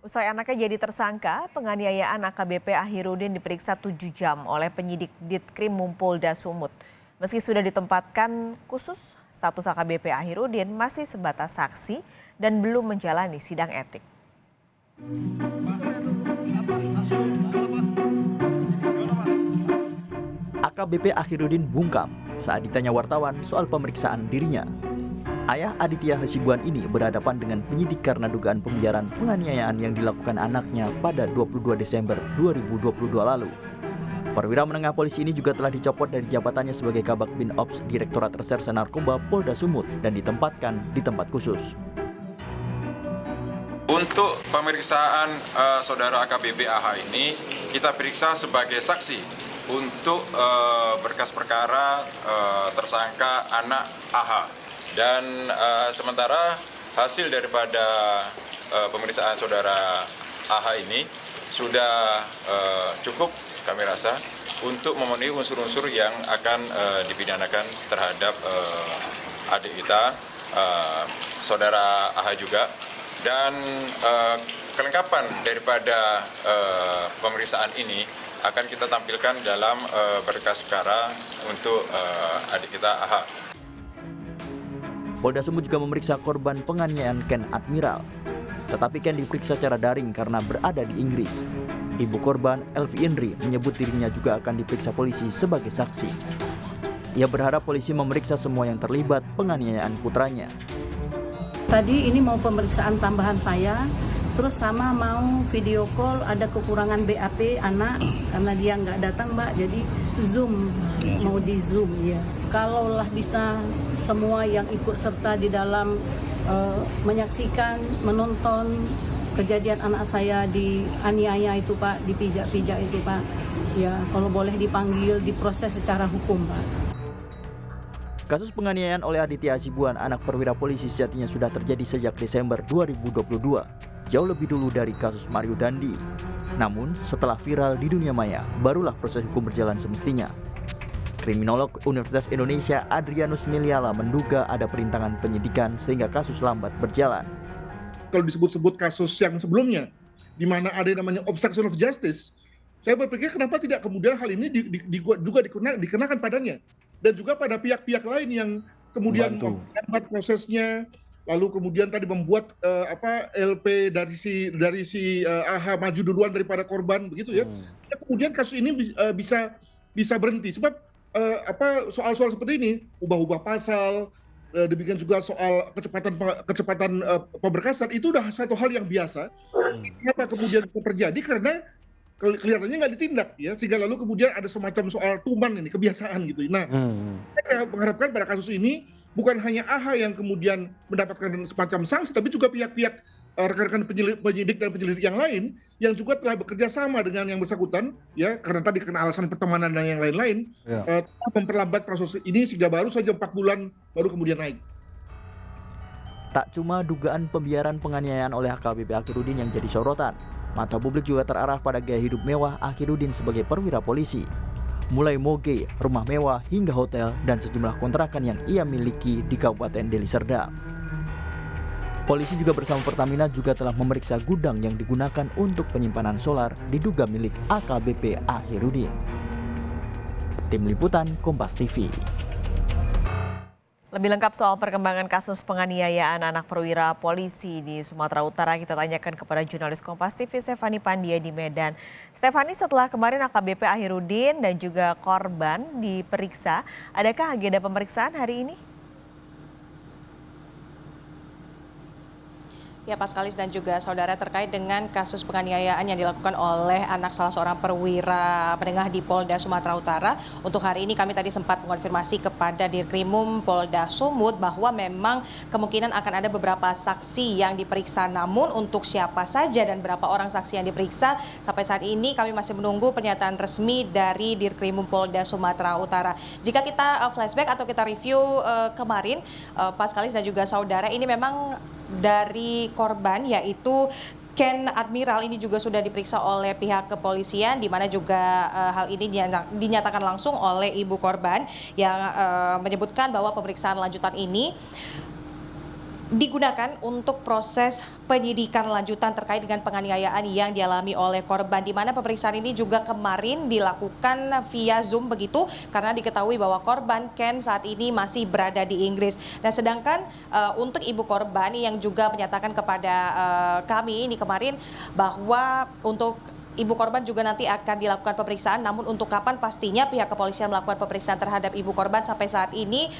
Usai anaknya jadi tersangka, penganiayaan AKBP Ahirudin diperiksa 7 jam oleh penyidik Ditkrim Polda Sumut. Meski sudah ditempatkan khusus, status AKBP Ahirudin masih sebatas saksi dan belum menjalani sidang etik. AKBP Ahirudin bungkam saat ditanya wartawan soal pemeriksaan dirinya. Ayah Aditya Hasibuan ini berhadapan dengan penyidik karena dugaan pembiaran penganiayaan yang dilakukan anaknya pada 22 Desember 2022 lalu. Perwira menengah polisi ini juga telah dicopot dari jabatannya sebagai Kabag Bin Ops Direktorat Reserse Narkoba Polda Sumut dan ditempatkan di tempat khusus. Untuk pemeriksaan saudara AKBP AH ini kita periksa sebagai saksi untuk berkas perkara tersangka anak AH. Dan sementara hasil daripada pemeriksaan saudara AH ini sudah cukup kami rasa untuk memenuhi unsur-unsur yang akan dipidanakan terhadap adik kita, saudara AH juga. Dan kelengkapan daripada pemeriksaan ini akan kita tampilkan dalam berkas perkara untuk adik kita AH. Polda Sumut juga memeriksa korban penganiayaan Ken Admiral. Tetapi Ken diperiksa secara daring karena berada di Inggris. Ibu korban, Elvi Indri, menyebut dirinya juga akan diperiksa polisi sebagai saksi. Ia berharap polisi memeriksa semua yang terlibat penganiayaan putranya. Tadi ini mau pemeriksaan tambahan saya, terus sama mau video call, ada kekurangan BAP anak karena dia nggak datang Mbak, jadi Zoom, mau di Zoom ya. Kalaulah bisa semua yang ikut serta di dalam menyaksikan, menonton kejadian anak saya dianiaya itu Pak, dipijak-pijak itu Pak, ya kalau boleh dipanggil, diproses secara hukum Pak. Kasus penganiayaan oleh Aditya Hasibuan, anak perwira polisi, sejatinya sudah terjadi sejak Desember 2022, jauh lebih dulu dari kasus Mario Dandi. Namun, setelah viral di dunia maya, barulah proses hukum berjalan semestinya. Kriminolog Universitas Indonesia Adrianus Meliala menduga ada perintangan penyidikan sehingga kasus lambat berjalan. Kalau disebut-sebut kasus yang sebelumnya, di mana ada yang namanya obstruction of justice, saya berpikir kenapa tidak kemudian hal ini juga dikenakan padanya. Dan juga pada pihak-pihak lain yang kemudian membuat prosesnya, lalu kemudian tadi membuat LP dari si AH maju duluan daripada korban, begitu ya. Dan kemudian kasus ini bisa berhenti. Sebab soal-soal seperti ini, ubah-ubah pasal, demikian juga soal kecepatan pemberkasan, itu udah satu hal yang biasa. Kenapa kemudian terjadi? Karena kelihatannya nggak ditindak ya, sehingga lalu kemudian ada semacam soal tuman ini, kebiasaan gitu. Nah, saya mengharapkan pada kasus ini bukan hanya AH yang kemudian mendapatkan semacam sanksi, tapi juga pihak-pihak rekan-rekan penyidik dan penyelidik yang lain yang juga telah bekerja sama dengan yang bersangkutan ya, karena tadi kena alasan pertemanan dan yang lain-lain, memperlambat proses ini sehingga baru saja 4 bulan baru kemudian naik. Tak cuma dugaan pembiaran penganiayaan oleh AKBP Ahirudin yang jadi sorotan, mata publik juga terarah pada gaya hidup mewah Ahirudin sebagai perwira polisi. Mulai moge, rumah mewah, hingga hotel dan sejumlah kontrakan yang ia miliki di Kabupaten Deli Serdang. Polisi juga bersama Pertamina juga telah memeriksa gudang yang digunakan untuk penyimpanan solar diduga milik AKBP Ahirudin. Tim Liputan Kompas TV. Lebih lengkap soal perkembangan kasus penganiayaan anak perwira polisi di Sumatera Utara kita tanyakan kepada jurnalis Kompas TV Stefani Pandia di Medan. Stefani, setelah kemarin AKBP Ahirudin dan juga korban diperiksa, adakah agenda pemeriksaan hari ini? Ya, Paskalis dan juga saudara, terkait dengan kasus penganiayaan yang dilakukan oleh anak salah seorang perwira menengah di Polda Sumatera Utara. Untuk hari ini kami tadi sempat mengonfirmasi kepada Dirkrimum Polda Sumut bahwa memang kemungkinan akan ada beberapa saksi yang diperiksa. Namun untuk siapa saja dan berapa orang saksi yang diperiksa, sampai saat ini kami masih menunggu pernyataan resmi dari Dirkrimum Polda Sumatera Utara. Jika kita flashback atau kita review kemarin, Paskalis dan juga saudara, ini memang dari korban yaitu Ken Admiral ini juga sudah diperiksa oleh pihak kepolisian, di mana juga hal ini dinyatakan langsung oleh ibu korban yang menyebutkan bahwa pemeriksaan lanjutan ini digunakan untuk proses penyidikan lanjutan terkait dengan penganiayaan yang dialami oleh korban, di mana pemeriksaan ini juga kemarin dilakukan via Zoom begitu, karena diketahui bahwa korban Ken saat ini masih berada di Inggris. Dan sedangkan untuk ibu korban yang juga menyatakan kepada kami ini kemarin bahwa untuk ibu korban juga nanti akan dilakukan pemeriksaan, namun untuk kapan pastinya pihak kepolisian melakukan pemeriksaan terhadap ibu korban sampai saat ini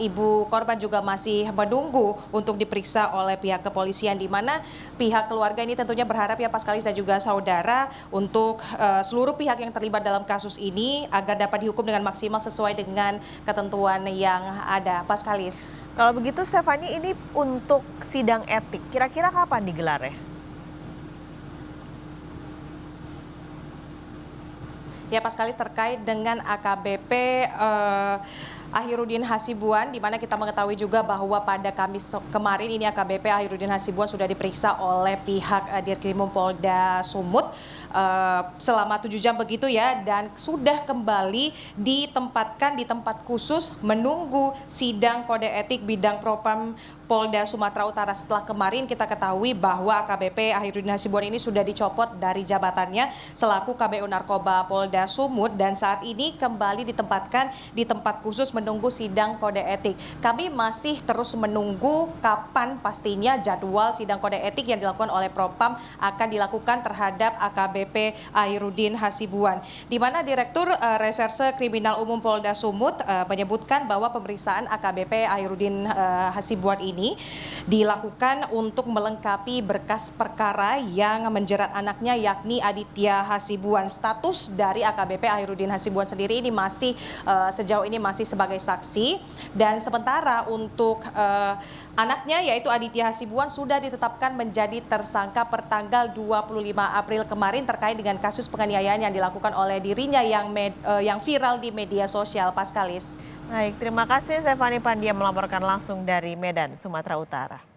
ibu korban juga masih menunggu untuk diperiksa oleh pihak kepolisian, di mana pihak keluarga ini tentunya berharap ya Paskalis dan juga saudara untuk seluruh pihak yang terlibat dalam kasus ini agar dapat dihukum dengan maksimal sesuai dengan ketentuan yang ada. Paskalis. Kalau begitu Stefani, ini untuk sidang etik kira-kira kapan digelar ya? Ya Paskalis, terkait dengan AKBP Ahirudin Hasibuan, di mana kita mengetahui juga bahwa pada Kamis kemarin ini AKBP Ahirudin Hasibuan sudah diperiksa oleh pihak Dirkrimum Polda Sumut selama 7 jam begitu ya, dan sudah kembali ditempatkan di tempat khusus menunggu sidang kode etik bidang propam Polda Sumatera Utara. Setelah kemarin kita ketahui bahwa AKBP Ahirudin Hasibuan ini sudah dicopot dari jabatannya selaku KBU Narkoba Polda Sumut, dan saat ini kembali ditempatkan di tempat khusus menunggu sidang kode etik. Kami masih terus menunggu kapan pastinya jadwal sidang kode etik yang dilakukan oleh Propam akan dilakukan terhadap AKBP Ahirudin Hasibuan, di mana Direktur Reserse Kriminal Umum Polda Sumut menyebutkan bahwa pemeriksaan AKBP Ahirudin Hasibuan ini dilakukan untuk melengkapi berkas perkara yang menjerat anaknya yakni Aditya Hasibuan. Status dari AKBP Ahirudin Hasibuan sendiri ini masih sejauh ini masih sebagai saksi, dan sementara untuk anaknya yaitu Aditya Hasibuan sudah ditetapkan menjadi tersangka per tanggal 25 April kemarin terkait dengan kasus penganiayaan yang dilakukan oleh dirinya yang viral di media sosial. Paskalis. Baik, terima kasih Stefani Pandia melaporkan langsung dari Medan, Sumatera Utara.